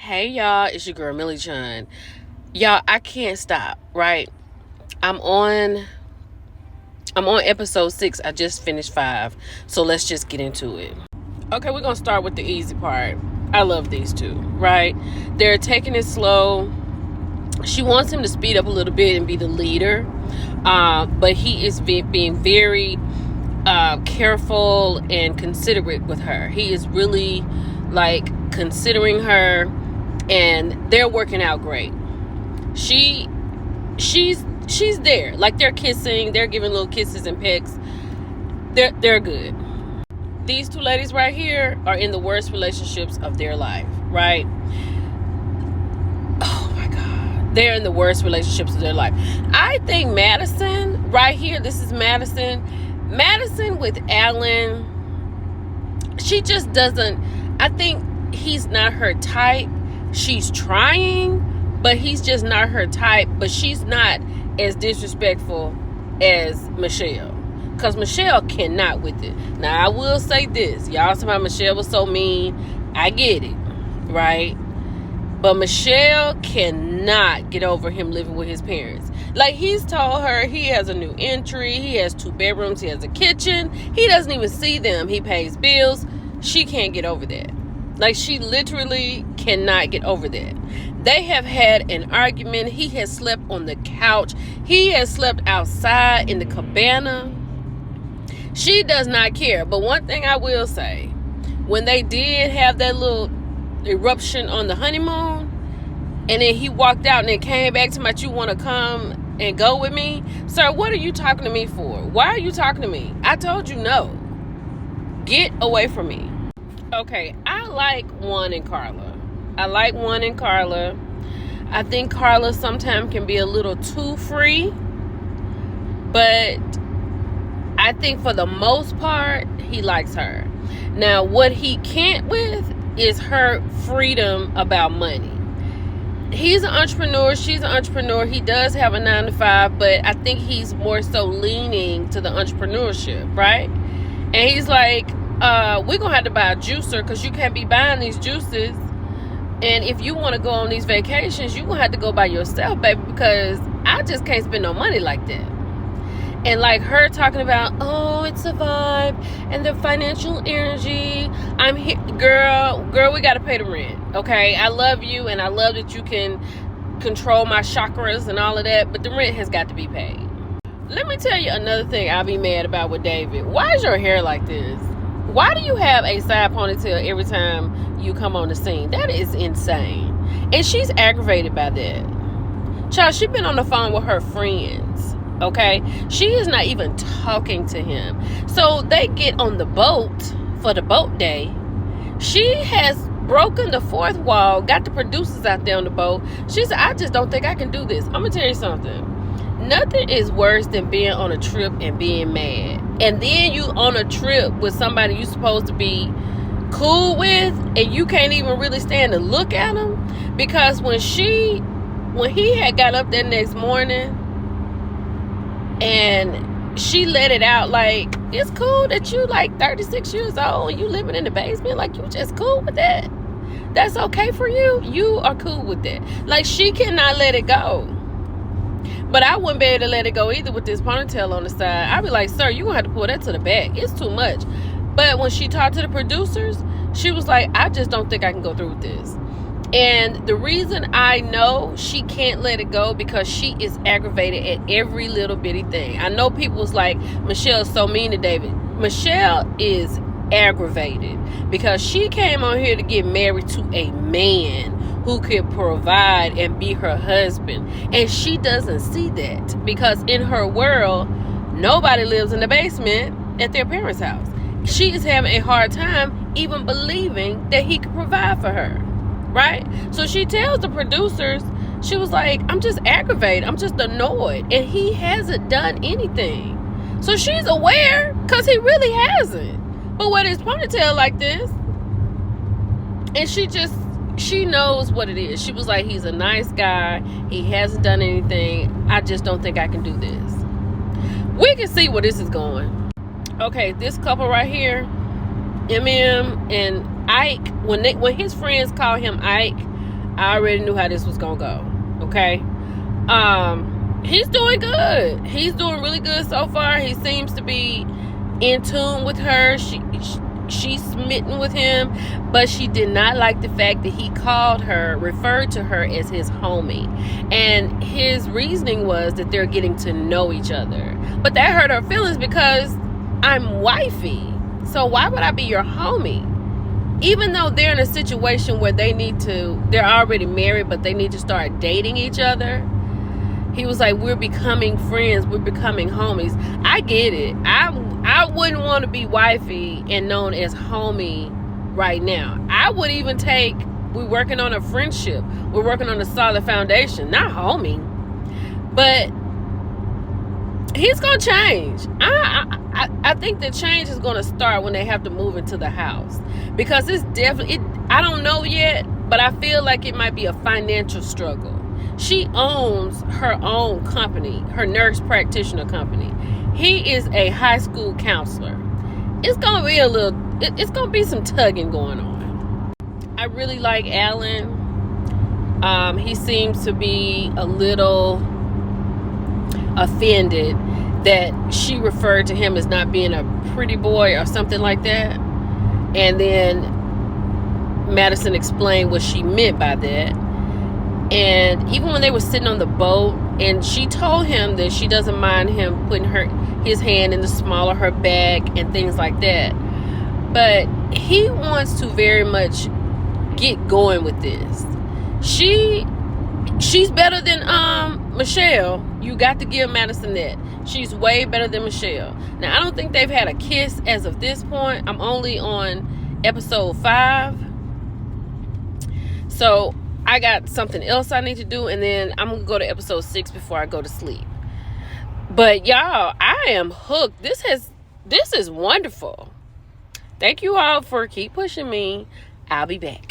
Hey y'all, it's your girl Millie Chun. Y'all, I can't stop, right? I'm on episode 6. I just finished 5. So let's just get into it. Okay, we're gonna start with the easy part. I love these two, right? They're taking it slow. She wants him to speed up a little bit and be the leader. But he is being very careful and considerate with her. He is really considering her, and they're working out great. She's there. They're kissing, they're giving little kisses and pecks. They're good. These two ladies right here are in the worst relationships of their life, right? Oh my God. They're in the worst relationships of their life. I think Madison, right here, this is Madison with Alan, she just doesn't, I think he's not her type. She's trying, but he's just not her type. But she's not as disrespectful as Michelle, because Michelle cannot with it. Now, I will say this. Y'all talking about Michelle was so mean. I get it, right? But Michelle cannot get over him living with his parents. He's told her he has a new entry. He has 2 bedrooms. He has a kitchen. He doesn't even see them. He pays bills. She can't get over that. She literally cannot get over that. They have had an argument. He has slept on the couch. He has slept outside in the cabana. She does not care. But one thing I will say, when they did have that little eruption on the honeymoon, and then he walked out and then came back to me, you want to come and go with me? Sir, what are you talking to me for? Why are you talking to me? I told you no. Get away from me. Okay, I like Juan and Carla. I think Carla sometimes can be a little too free, but I think for the most part, he likes her. Now, what he can't with is her freedom about money. He's an entrepreneur. She's an entrepreneur. He does have a 9-to-5, but I think he's more so leaning to the entrepreneurship, right? And he's like, we're going to have to buy a juicer, because you can't be buying these juices. And if you want to go on these vacations, you're going to have to go by yourself, baby, because I just can't spend no money like that. And her talking about, oh, it's a vibe and the financial energy. I'm here. Girl, we got to pay the rent. Okay. I love you, and I love that you can control my chakras and all of that, but the rent has got to be paid. Let me tell you another thing I'll be mad about with David. Why is your hair like this? Why do you have a side ponytail every time you come on the scene? That is insane. And she's aggravated by that. Child, she's been on the phone with her friends. Okay, she is not even talking to him. So they get on the boat for the boat day. She has broken the 4th wall, got the producers out there on the boat. She said, I just don't think I can do this. I'm gonna tell you something. Nothing is worse than being on a trip and being mad, and then you on a trip with somebody you supposed to be cool with, and you can't even really stand to look at him. Because when he had got up that next morning, and she let it out, it's cool that you 36 years old and you living in the basement, you just cool with that? That's okay for you? You are cool with that? She cannot let it go. But I wouldn't be able to let it go either with this ponytail on the side. I'd be like, sir, you're going to have to pull that to the back. It's too much. But when she talked to the producers, she was like, I just don't think I can go through with this. And the reason I know she can't let it go, because she is aggravated at every little bitty thing. I know people was like, Michelle's so mean to David. Michelle is aggravated because she came on here to get married to a man who could provide and be her husband. And she doesn't see that, because in her world, nobody lives in the basement at their parents' house. She is having a hard time even believing that he could provide for her. Right? So she tells the producers, she was like, I'm just aggravated. I'm just annoyed. And he hasn't done anything. So she's aware, because he really hasn't. But with his ponytail like this, and she knows what it is. She was like, he's a nice guy. He hasn't done anything. I just don't think I can do this. We can see where this is going. Okay, this couple right here, MM and Ike, when his friends call him Ike, I already knew how this was gonna go. Okay. He's doing good. He's doing really good so far. He seems to be in tune with her. She's smitten with him, but she did not like the fact that he referred to her as his homie. And his reasoning was that they're getting to know each other. But that hurt her feelings because I'm wifey. So why would I be your homie? Even though they're in a situation where they're already married, but they need to start dating each other. He was like, we're becoming friends. We're becoming homies. I get it. I wouldn't want to be wifey and known as homie right now. I would even we're working on a friendship. We're working on a solid foundation, not homie. But he's going to change. I think the change is going to start when they have to move into the house. Because it's definitely, I don't know yet, but I feel like it might be a financial struggle. She owns her own company, her nurse practitioner company. He is a high school counselor. It's going to be some tugging going on. I really like Alan. He seems to be a little offended that she referred to him as not being a pretty boy or something like that. And then Madison explained what she meant by that. And even when they were sitting on the boat, and she told him that she doesn't mind him putting his hand in the small of her back and things like that. But he wants to very much get going with this. She's better than Michelle. You got to give Madison that. She's way better than Michelle. Now, I don't think they've had a kiss as of this point. I'm only on episode 5. So I got something else I need to do, and then I'm going to go to episode 6 before I go to sleep. But y'all, I am hooked. This is wonderful. Thank you all for keep pushing me. I'll be back.